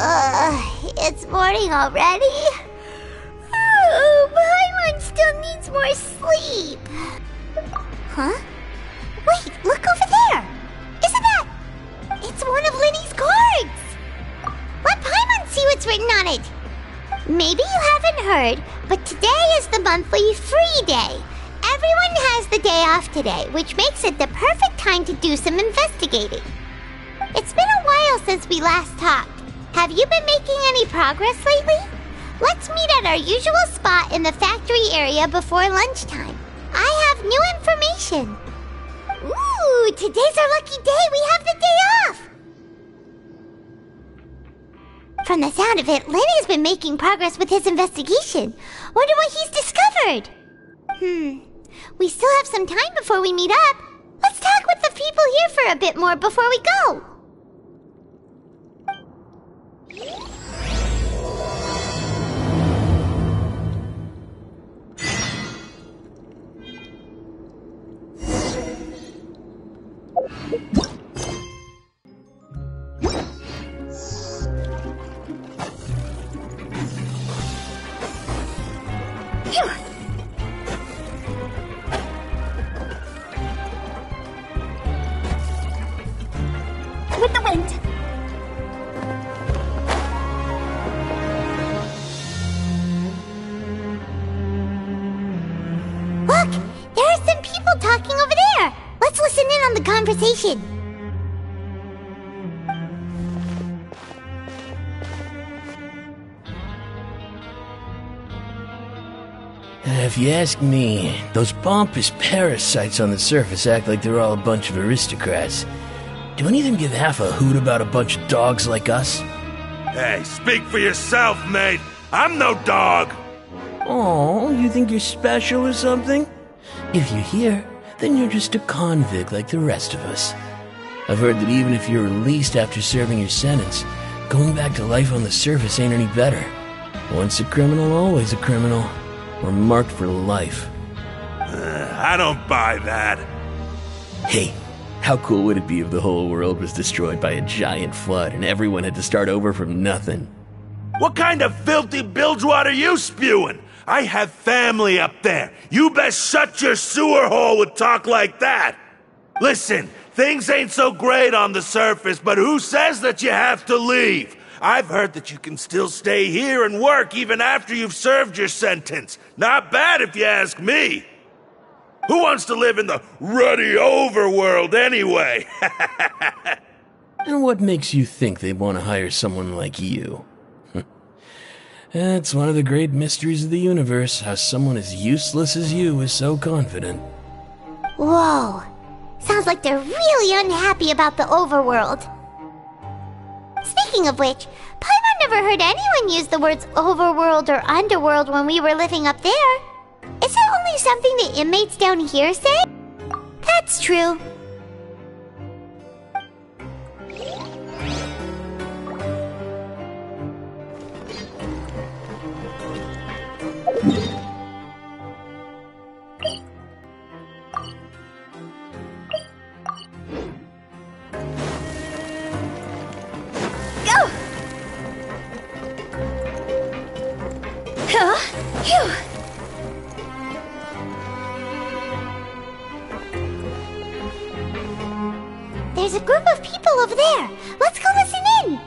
It's morning already? Oh, Paimon still needs more sleep. Huh? Wait, look over there! Isn't that... It's one of Lyney's cards! Let Paimon see what's written on it! Maybe you haven't heard, but today is the monthly free day. Everyone has the day off today, which makes it the perfect time to do some investigating. It's been a while since we last talked. Have you been making any progress lately? Let's meet at our usual spot in the factory area before lunchtime. I have new information. Ooh, today's our lucky day. We have the day off. From the sound of it, Lyney's been making progress with his investigation. Wonder what he's discovered. We still have some time before we meet up. Let's talk with the people here for a bit more before we go. With the wind. Look, there are some people talking over there. Let's listen in on the conversation. If you ask me, those pompous parasites on the surface act like they're all a bunch of aristocrats. Do any of them give half a hoot about a bunch of dogs like us? Hey, speak for yourself, mate. I'm no dog. Oh, you think you're special or something? If you're here, then you're just a convict like the rest of us. I've heard that even if you're released after serving your sentence, going back to life on the surface ain't any better. Once a criminal, always a criminal. We're marked for life. I don't buy that. Hey, how cool would it be if the whole world was destroyed by a giant flood and everyone had to start over from nothing? What kind of filthy bilgewater are you spewing? I have family up there. You best shut your sewer hole with talk like that. Listen, things ain't so great on the surface, but who says that you have to leave? I've heard that you can still stay here and work even after you've served your sentence. Not bad if you ask me. Who wants to live in the ruddy overworld anyway? And what makes you think they want to hire someone like you? That's one of the great mysteries of the universe, how someone as useless as you is so confident. Whoa. Sounds like they're really unhappy about the overworld. Speaking of which, Paimon never heard anyone use the words overworld or underworld when we were living up there. Is it only something the inmates down here say? That's true. Phew. There's a group of people over there. Let's go listen in.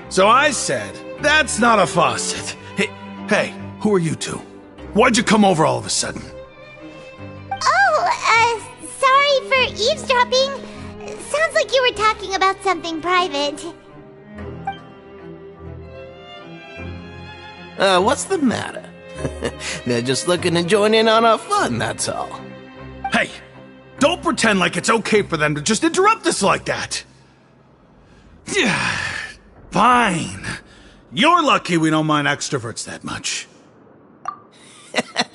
So I said, that's not a faucet. Hey, who are you two? Why'd you come over all of a sudden? Oh, sorry for eavesdropping. Sounds like you were talking about something private. What's the matter? They're just looking to join in on our fun, that's all. Hey, don't pretend like it's okay for them to just interrupt us like that. Yeah, fine. You're lucky we don't mind extroverts that much.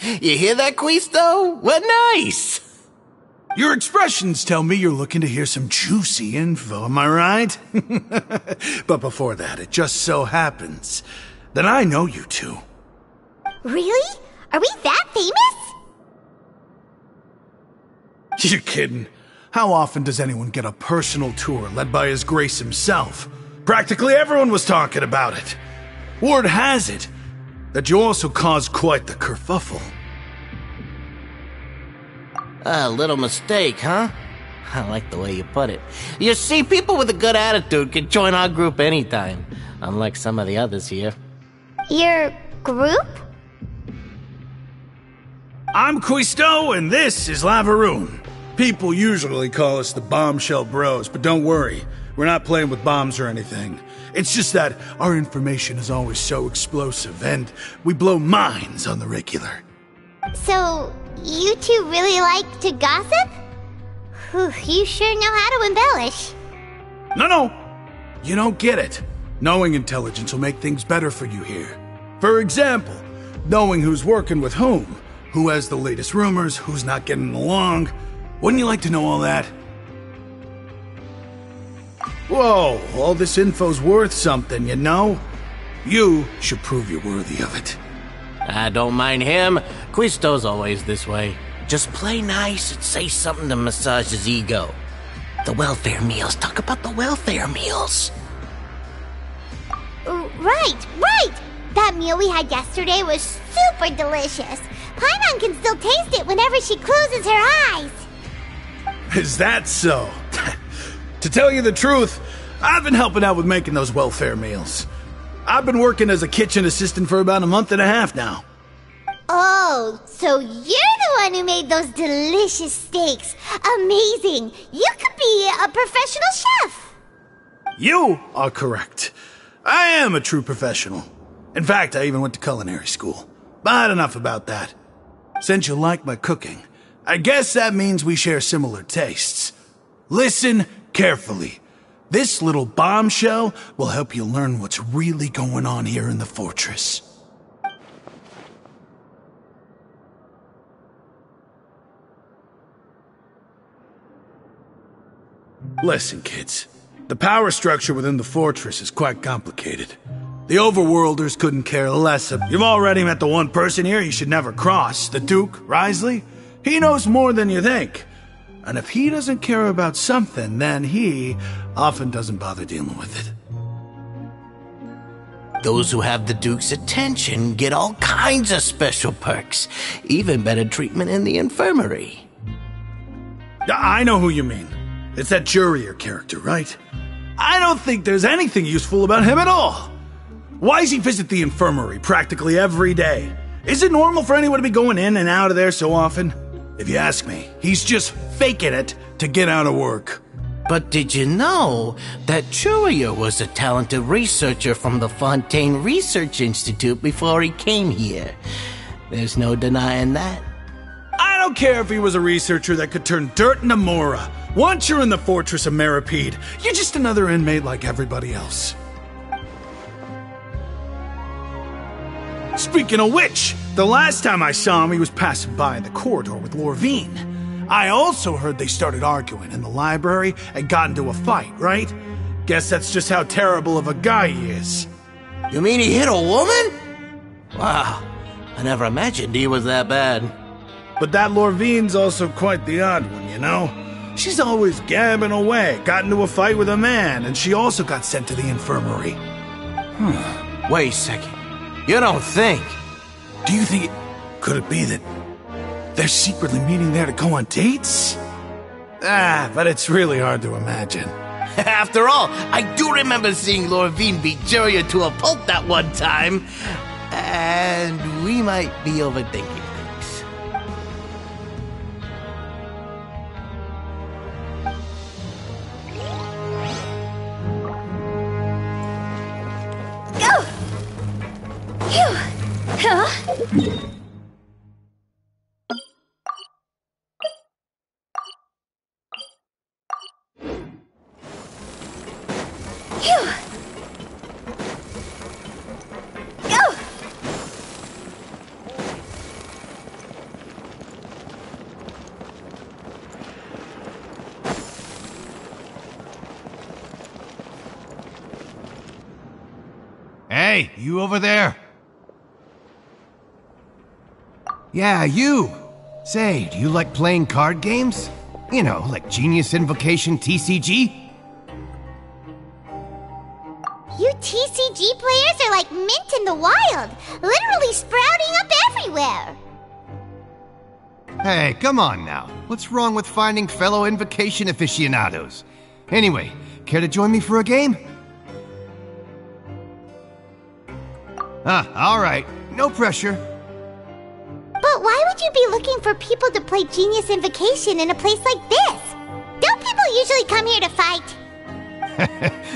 You hear that, Quisto? What nice! Your expressions tell me you're looking to hear some juicy info, am I right? But before that, it just so happens that I know you two. Really? Are we that famous? You're kidding. How often does anyone get a personal tour led by His Grace himself? Practically everyone was talking about it. Word has it that you also caused quite the kerfuffle. A little mistake, huh? I like the way you put it. You see, people with a good attitude can join our group anytime, unlike some of the others here. Your group? I'm Quisto, and this is Lavaroon. People usually call us the Bombshell Bros, but don't worry, we're not playing with bombs or anything. It's just that our information is always so explosive, and we blow minds on the regular. So, you two really like to gossip? Whew, you sure know how to embellish. No, you don't get it. Knowing intelligence will make things better for you here. For example, knowing who's working with whom, who has the latest rumors, who's not getting along. Wouldn't you like to know all that? Whoa, all this info's worth something, you know? You should prove you're worthy of it. I don't mind him. Quisto's always this way. Just play nice and say something to massage his ego. The welfare meals. Talk about the welfare meals. Right! That meal we had yesterday was super delicious. Paimon can still taste it whenever she closes her eyes. Is that so? To tell you the truth, I've been helping out with making those welfare meals. I've been working as a kitchen assistant for about a month and a half now. Oh, so you're the one who made those delicious steaks. Amazing! You could be a professional chef. You are correct. I am a true professional. In fact, I even went to culinary school. But enough about that. Since you like my cooking, I guess that means we share similar tastes. Listen carefully. This little bombshell will help you learn what's really going on here in the fortress. Listen, kids. The power structure within the fortress is quite complicated. The overworlders couldn't care less of... You've already met the one person here you should never cross, the Duke, Risley. He knows more than you think. And if he doesn't care about something, then he often doesn't bother dealing with it. Those who have the Duke's attention get all kinds of special perks, even better treatment in the infirmary. I know who you mean. It's that Jurier character, right? I don't think there's anything useful about him at all. Why does he visit the infirmary practically every day? Is it normal for anyone to be going in and out of there so often? If you ask me, he's just faking it to get out of work. But did you know that Jurier was a talented researcher from the Fontaine Research Institute before he came here? There's no denying that. I don't care if he was a researcher that could turn dirt into Mora. Once you're in the fortress of Meripede, you're just another inmate like everybody else. Speaking of which, the last time I saw him, he was passing by the corridor with Lorvine. I also heard they started arguing in the library and got into a fight, right? Guess that's just how terrible of a guy he is. You mean he hit a woman? Wow, I never imagined he was that bad. But that Lorvine's also quite the odd one, you know? She's always gabbing away, got into a fight with a man, and she also got sent to the infirmary. Wait a second. You don't think? Do you think could it be that they're secretly meeting there to go on dates? But it's really hard to imagine. After all, I do remember seeing Lorvine beat Jurier to a pulp that one time. And we might be overthinking things. Go! Phew! Huh? Phew! Go! Hey, you over there? Yeah, you! Say, do you like playing card games? You know, like Genius Invocation TCG? You TCG players are like mint in the wild, literally sprouting up everywhere. Hey, come on now. What's wrong with finding fellow Invocation aficionados? Anyway, care to join me for a game? Alright. No pressure. But why would you be looking for people to play Genius Invocation in a place like this? Don't people usually come here to fight?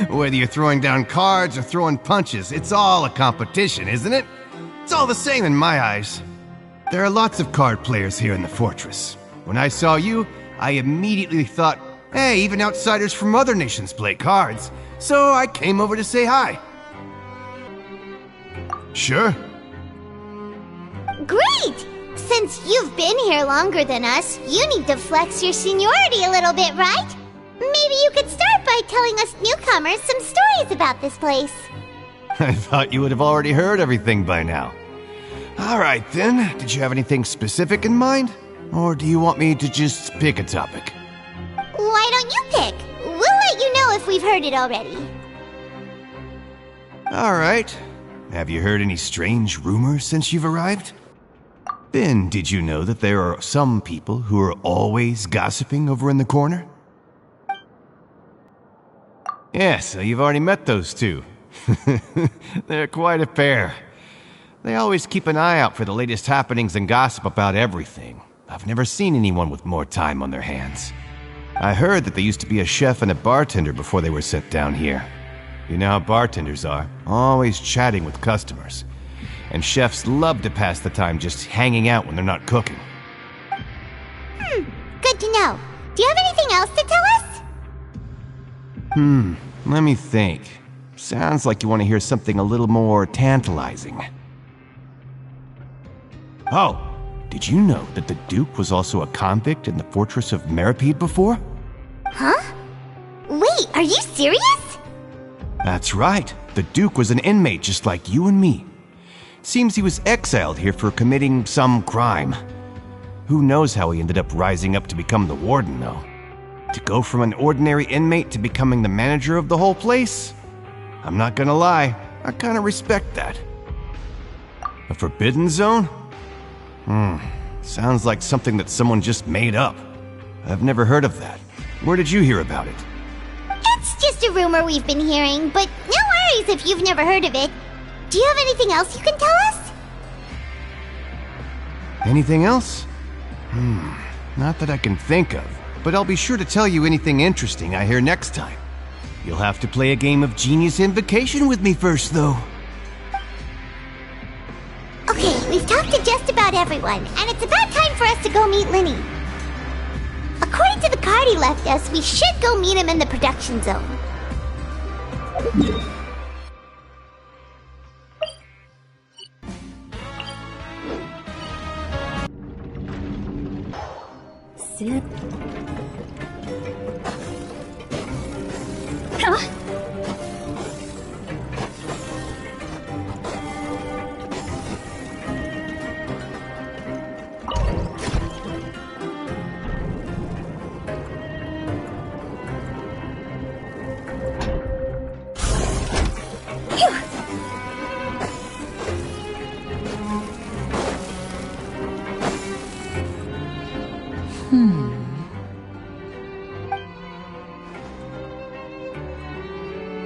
Whether you're throwing down cards or throwing punches, it's all a competition, isn't it? It's all the same in my eyes. There are lots of card players here in the fortress. When I saw you, I immediately thought, hey, even outsiders from other nations play cards. So I came over to say hi. Sure. Great! Since you've been here longer than us, you need to flex your seniority a little bit, right? Maybe you could start by telling us newcomers some stories about this place. I thought you would have already heard everything by now. Alright then, did you have anything specific in mind? Or do you want me to just pick a topic? Why don't you pick? We'll let you know if we've heard it already. Alright. Have you heard any strange rumors since you've arrived? Then, did you know that there are some people who are always gossiping over in the corner? Yeah, so you've already met those two. They're quite a pair. They always keep an eye out for the latest happenings and gossip about everything. I've never seen anyone with more time on their hands. I heard that they used to be a chef and a bartender before they were sent down here. You know how bartenders are, always chatting with customers. And chefs love to pass the time just hanging out when they're not cooking. Good to know. Do you have anything else to tell us? Let me think. Sounds like you want to hear something a little more tantalizing. Oh, did you know that the Duke was also a convict in the fortress of Meripede before? Huh? Wait, are you serious? That's right. The Duke was an inmate just like you and me. Seems he was exiled here for committing some crime. Who knows how he ended up rising up to become the warden, though. To go from an ordinary inmate to becoming the manager of the whole place? I'm not gonna lie, I kinda respect that. A forbidden zone? Sounds like something that someone just made up. I've never heard of that. Where did you hear about it? It's just a rumor we've been hearing, but no worries if you've never heard of it. Do you have anything else you can tell us? Anything else? Not that I can think of, but I'll be sure to tell you anything interesting I hear next time. You'll have to play a game of Genius Invocation with me first, though. Okay, we've talked to just about everyone, and it's about time for us to go meet Lyney. According to the card he left us, we should go meet him in the production zone. Sit. Huh?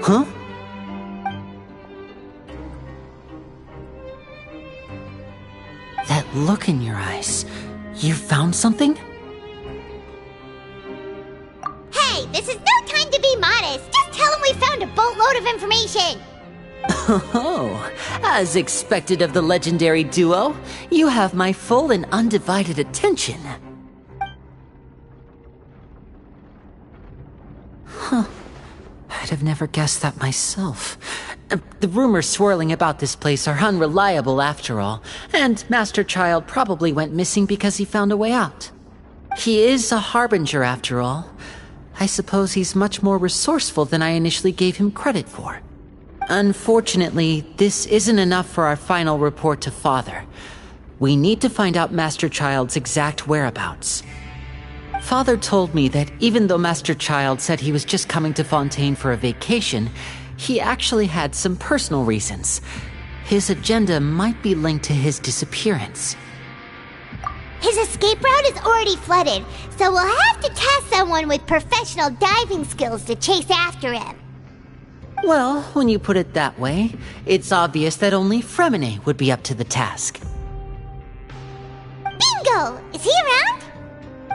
Huh? That look in your eyes. You found something? Hey, this is no time to be modest. Just tell him we found a boatload of information. Oh, as expected of the legendary duo, you have my full and undivided attention. Huh. I'd have never guessed that myself. The rumors swirling about this place are unreliable after all, and Master Child probably went missing because he found a way out. He is a harbinger after all. I suppose he's much more resourceful than I initially gave him credit for. Unfortunately, this isn't enough for our final report to Father. We need to find out Master Child's exact whereabouts. Father told me that even though Master Child said he was just coming to Fontaine for a vacation, he actually had some personal reasons. His agenda might be linked to his disappearance. His escape route is already flooded, so we'll have to task someone with professional diving skills to chase after him. Well, when you put it that way, it's obvious that only Fremine would be up to the task. Bingo! Is he around?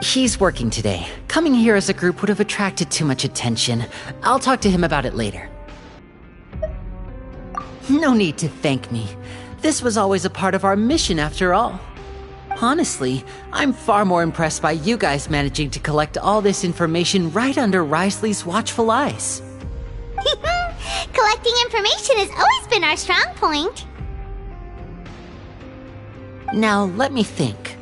He's working today. Coming here as a group would have attracted too much attention. I'll talk to him about it later. No need to thank me. This was always a part of our mission after all. Honestly, I'm far more impressed by you guys managing to collect all this information right under Risley's watchful eyes. Collecting information has always been our strong point. Now, let me think.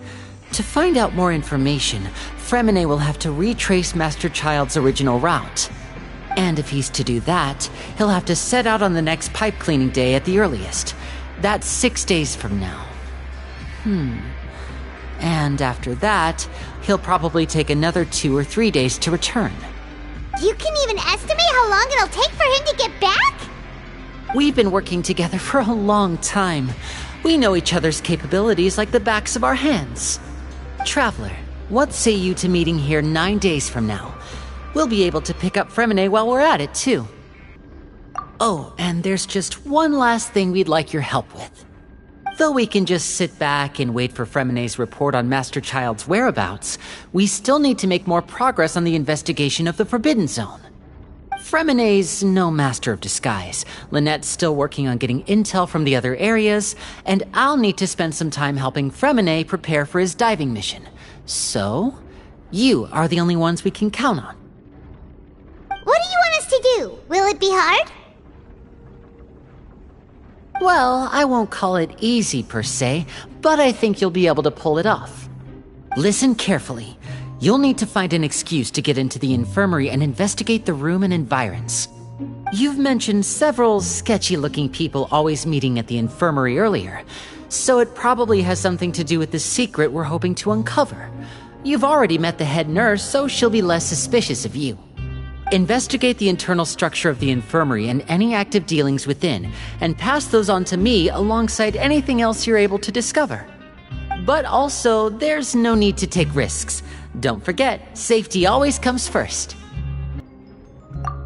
To find out more information, Fremine will have to retrace Master Child's original route. And if he's to do that, he'll have to set out on the next pipe cleaning day at the earliest. That's 6 days from now. And after that, he'll probably take another 2 or 3 days to return. You can even estimate how long it'll take for him to get back? We've been working together for a long time. We know each other's capabilities like the backs of our hands. Traveler, what say you to meeting here 9 days from now? We'll be able to pick up Fremine while we're at it, too. Oh, and there's just one last thing we'd like your help with. Though we can just sit back and wait for Fremine's report on Master Child's whereabouts, we still need to make more progress on the investigation of the Forbidden Zone. Fremine's no master of disguise. Lynette's still working on getting intel from the other areas, and I'll need to spend some time helping Fremine prepare for his diving mission. So, you are the only ones we can count on. What do you want us to do? Will it be hard? Well, I won't call it easy per se, but I think you'll be able to pull it off. Listen carefully. You'll need to find an excuse to get into the infirmary and investigate the room and environs. You've mentioned several sketchy-looking people always meeting at the infirmary earlier, so it probably has something to do with the secret we're hoping to uncover. You've already met the head nurse, so she'll be less suspicious of you. Investigate the internal structure of the infirmary and any active dealings within, and pass those on to me alongside anything else you're able to discover. But also, there's no need to take risks. Don't forget, safety always comes first.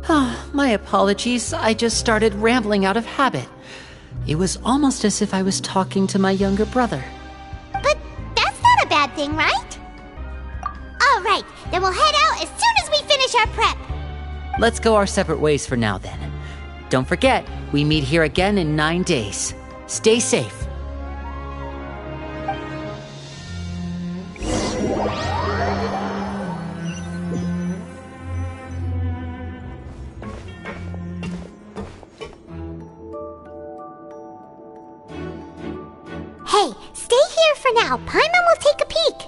My apologies, I just started rambling out of habit. It was almost as if I was talking to my younger brother. But that's not a bad thing, right? All right, then we'll head out as soon as we finish our prep. Let's go our separate ways for now, then. Don't forget, we meet here again in 9 days. Stay safe. Hey, stay here for now. Paimon will take a peek.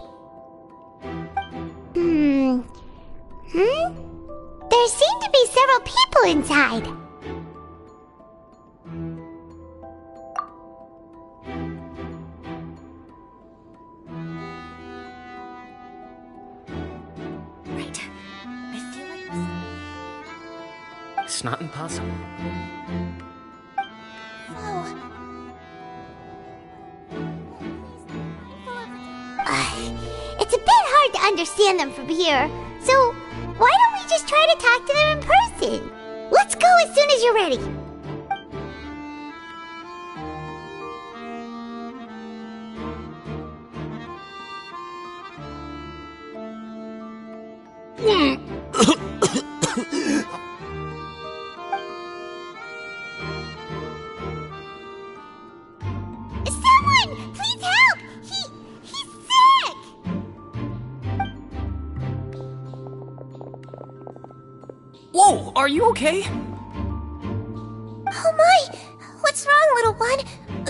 There seem to be several people inside. Right. I feel like it's not impossible. It's a bit hard to understand them from here, so why don't we just try to talk to them in person? Let's go as soon as you're ready. Someone! Please help! He's sick! Whoa, are you okay? Oh my! What's wrong, little one?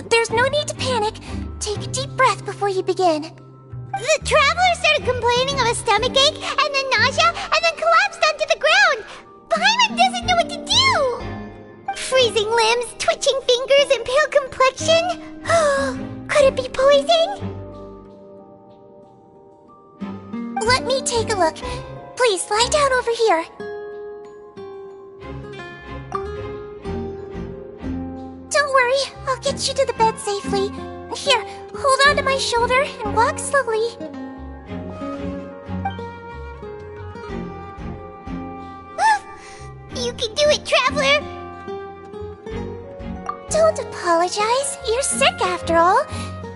There's no need to panic. Take a deep breath before you begin. The traveler started complaining of a stomachache, and then nausea, and then collapsed onto the ground. Paimon doesn't know what to do. Freezing limbs, twitching fingers, and pale complexion. Could it be poison? Let me take a look. Please, lie down over here. Don't worry, I'll get you to the bed safely. Here, hold on to my shoulder and walk slowly. You can do it, Traveler! Don't apologize. You're sick after all.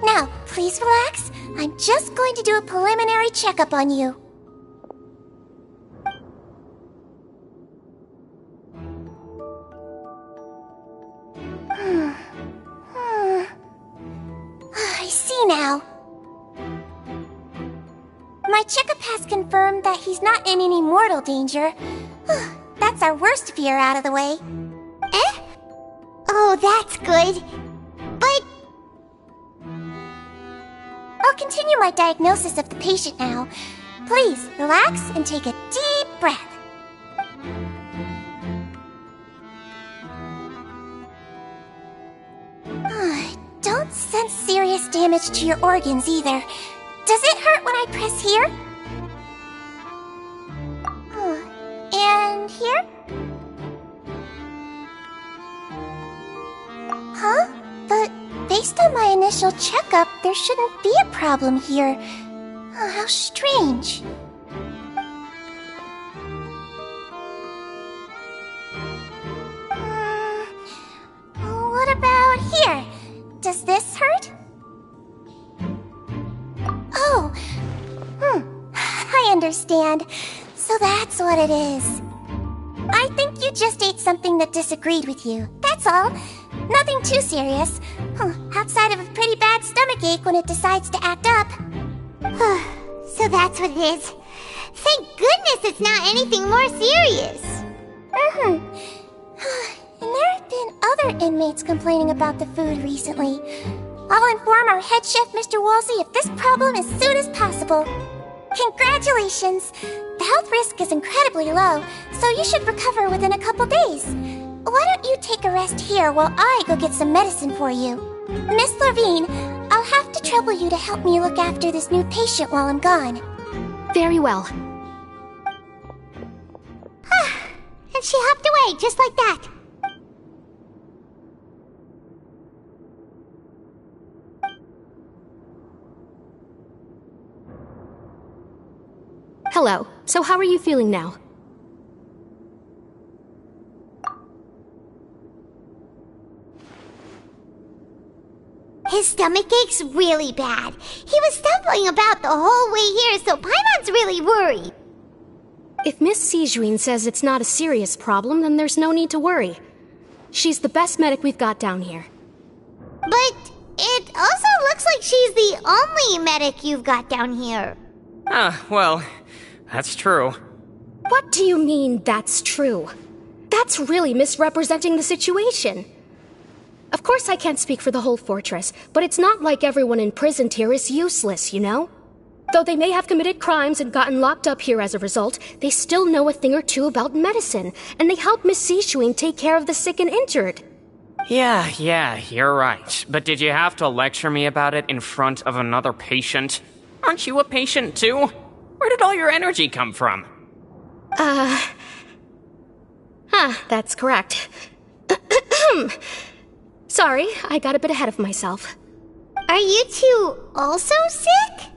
Now, please relax. I'm just going to do a preliminary checkup on you. I see now. My checkup has confirmed that he's not in any mortal danger. That's our worst fear out of the way. Eh? Oh, that's good. But... I'll continue my diagnosis of the patient now. Please, relax and take a deep breath. Don't sense serious damage to your organs either. Does it hurt when I press here? And here? Huh? But based on my initial checkup, there shouldn't be a problem here. Oh, how strange. What about here? Does this hurt? Oh, I understand. So that's what it is. I think you just ate something that disagreed with you. That's all. Nothing too serious. Outside of a pretty bad stomachache when it decides to act up. So that's what it is. Thank goodness it's not anything more serious. And there have been other inmates complaining about the food recently. I'll inform our head chef, Mr. Woolsey, of this problem as soon as possible. Congratulations! The health risk is incredibly low, so you should recover within a couple days. Why don't you take a rest here while I go get some medicine for you? Miss Levine, I'll have to trouble you to help me look after this new patient while I'm gone. Very well. And she hopped away just like that. Hello. So how are you feeling now? His stomach ache's really bad. He was stumbling about the whole way here, so Paimon's really worried. If Miss Sijuin says it's not a serious problem, then there's no need to worry. She's the best medic we've got down here. But it also looks like she's the only medic you've got down here. Well, that's true. What do you mean, that's true? That's really misrepresenting the situation. Of course I can't speak for the whole fortress, but it's not like everyone imprisoned here is useless, you know? Though they may have committed crimes and gotten locked up here as a result, they still know a thing or two about medicine, and they help Miss Sijuin take care of the sick and injured. Yeah, you're right. But did you have to lecture me about it in front of another patient? Aren't you a patient too? Where did all your energy come from? That's correct. Sorry, I got a bit ahead of myself. Are you two also sick?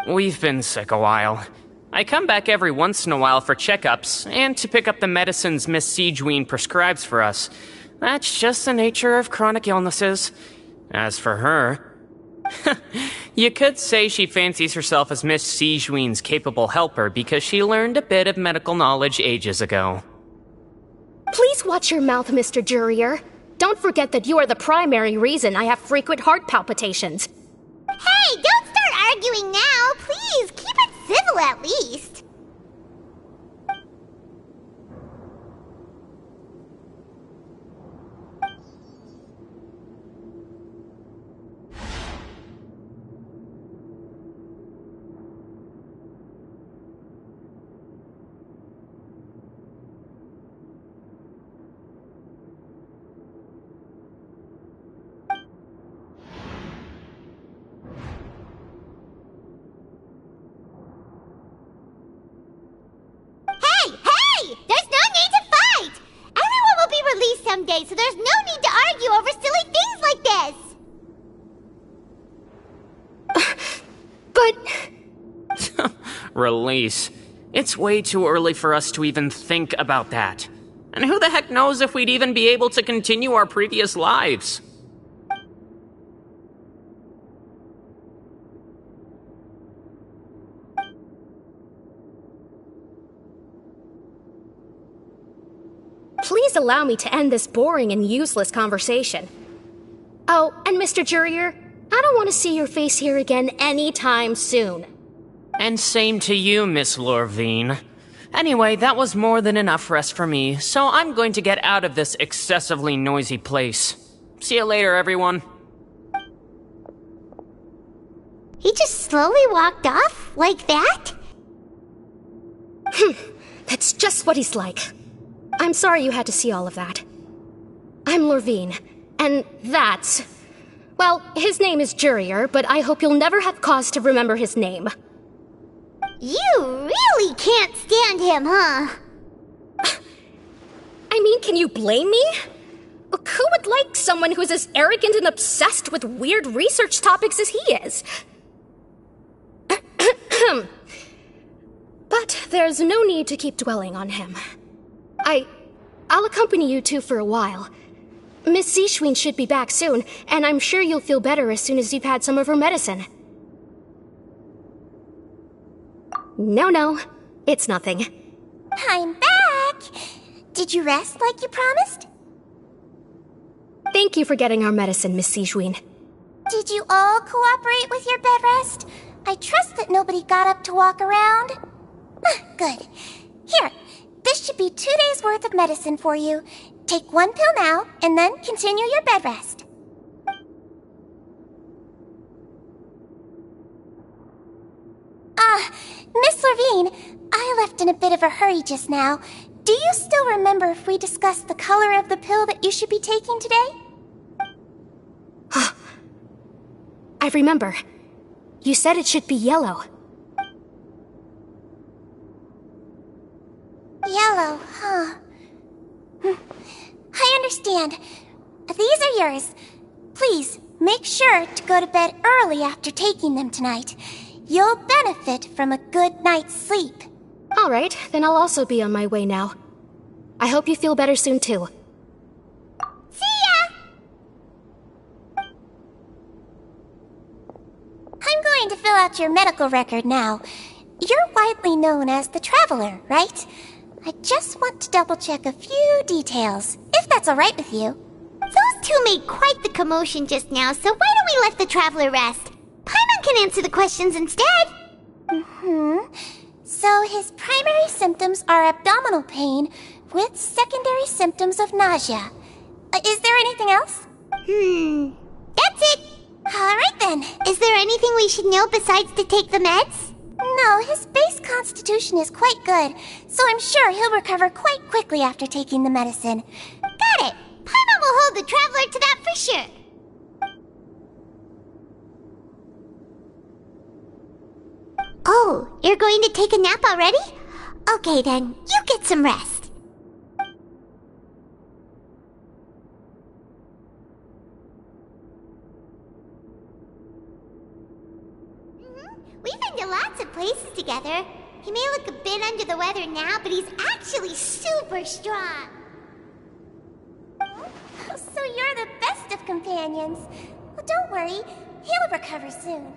We've been sick a while. I come back every once in a while for checkups, and to pick up the medicines Miss Sijuin prescribes for us. That's just the nature of chronic illnesses. As for her... You could say she fancies herself as Miss Sijuin's capable helper because she learned a bit of medical knowledge ages ago. Please watch your mouth, Mr. Jurier. Don't forget that you are the primary reason I have frequent heart palpitations. Hey, don't start arguing now! Please, keep it civil at least! someday, so there's no need to argue over silly things like this! But... Release. It's way too early for us to even think about that. And who the heck knows if we'd even be able to continue our previous lives? Please allow me to end this boring and useless conversation. Oh, and Mr. Jurier, I don't want to see your face here again anytime soon. And same to you, Miss Lorvine. Anyway, that was more than enough rest for me, so I'm going to get out of this excessively noisy place. See you later, everyone. He just slowly walked off like that? That's just what he's like. I'm sorry you had to see all of that. I'm Lorvine, and that's... Well, his name is Jurier, but I hope you'll never have cause to remember his name. You really can't stand him, huh? I mean, can you blame me? Look, who would like someone who is as arrogant and obsessed with weird research topics as he is? But there's no need to keep dwelling on him. I'll accompany you two for a while. Miss Zishwin should be back soon, and I'm sure you'll feel better as soon as you've had some of her medicine. No, it's nothing. I'm back! Did you rest like you promised? Thank you for getting our medicine, Miss Zishwin. Did you all cooperate with your bed rest? I trust that nobody got up to walk around. Good. Here, this should be 2 days' worth of medicine for you. Take 1 pill now, and then continue your bed rest. Miss Lorvine, I left in a bit of a hurry just now. Do you still remember if we discussed the color of the pill that you should be taking today? I remember. You said it should be yellow. Yellow, huh? I understand. These are yours. Please, make sure to go to bed early after taking them tonight. You'll benefit from a good night's sleep. All right, then I'll also be on my way now. I hope you feel better soon, too. See ya! I'm going to fill out your medical record now. You're widely known as the Traveler, right? I just want to double-check a few details, if that's all right with you. Those two made quite the commotion just now, so why don't we let the Traveler rest? Paimon can answer the questions instead. So his primary symptoms are abdominal pain with secondary symptoms of nausea. Is there anything else? That's it. All right then. Is there anything we should know besides to take the meds? No, his base constitution is quite good, so I'm sure he'll recover quite quickly after taking the medicine. Got it. Paimon will hold the Traveler to that for sure. Oh, you're going to take a nap already? Okay then, you get some rest. We've been to lots of places together. He may look a bit under the weather now, but he's actually super strong. So you're the best of companions. Well, don't worry, he'll recover soon.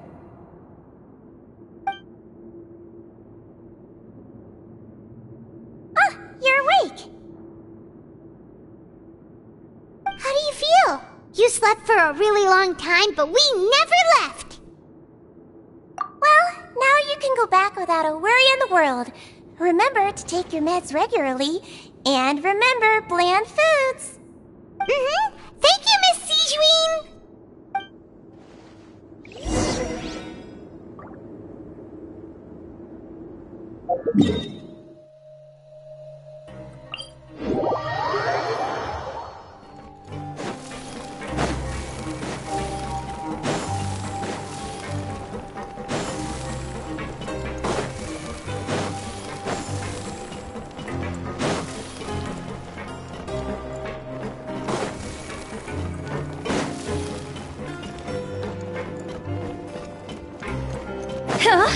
You're awake. How do you feel? You slept for a really long time, but we never left. Well, now you can go back without a worry in the world. Remember to take your meds regularly, and remember bland foods. Thank you, Miss Zishwin. You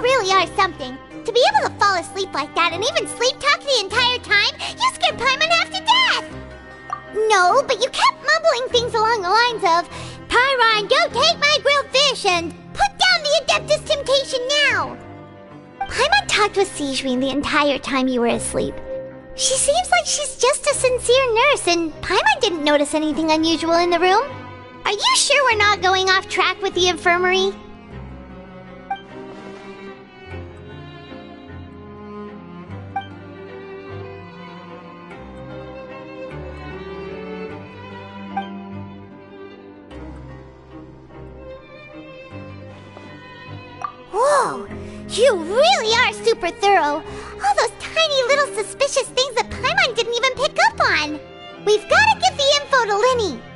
really are something. To be able to fall asleep like that and even sleep talk the entire time, you scared Paimon half to death! No, but you kept mumbling things along the lines of, Pyron, go take my grilled fish and put down the Adeptus Temptation now! Paimon talked with Sigewinne the entire time you were asleep. She seems like she's just a sincere nurse, and Paimon didn't notice anything unusual in the room. Are you sure we're not going off track with the infirmary? Whoa! You really are super thorough! All those tiny little suspicious things that Paimon didn't even pick up on! We've gotta give the info to Lyney!